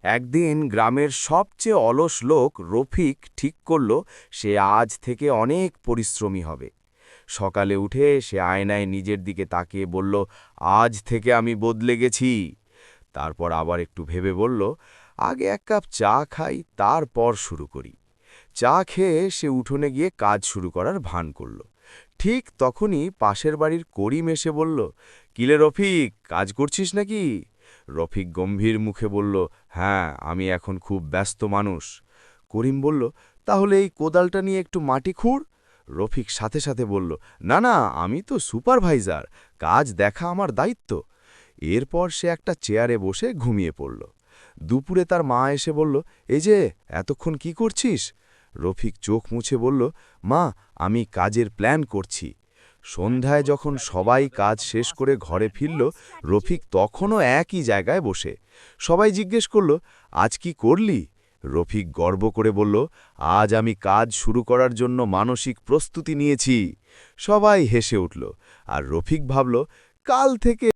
একদিন গ্রামের সবচেয়ে অলস লোক রফিক ঠিক করল সে আজ থেকে অনেক পরিশ্রমী হবে। সকালে উঠে সে আয়নায় নিজের দিকে তাকিয়ে বলল, আজ থেকে আমি বদলে গেছি। তারপর আবার একটু ভেবে বলল, আগে এক কাপ চা খাই, তারপর শুরু করি। চা খেয়ে সে উঠোনে গিয়ে কাজ শুরু করার ভান করল। ঠিক তখনই পাশের বাড়ির করিম এসে বলল, কিলে রফিক, কাজ করছিস নাকি? রফিক গম্ভীর মুখে বলল, হ্যাঁ, আমি এখন খুব ব্যস্ত মানুষ। করিম বলল, তাহলে এই কোদালটা নিয়ে একটু মাটি খুঁড়। রফিক সাথে সাথে বলল, না না, আমি তো সুপারভাইজার, কাজ দেখা আমার দায়িত্ব। এরপর সে একটা চেয়ারে বসে ঘুমিয়ে পড়ল। দুপুরে তার মা এসে বলল, এই যে এতক্ষণ কি করছিস? রফিক চোখ মুছে বলল, মা, আমি কাজের প্ল্যান করছি। সন্ধ্যায় যখন সবাই কাজ শেষ করে ঘরে ফিরল, রফিক তখনও একই জায়গায় বসে। সবাই জিজ্ঞেস করল, আজ কি করলি? রফিক গর্ব করে বলল, আজ আমি কাজ শুরু করার জন্য মানসিক প্রস্তুতি নিয়েছি। সবাই হেসে উঠল, আর রফিক ভাবল, কাল থেকে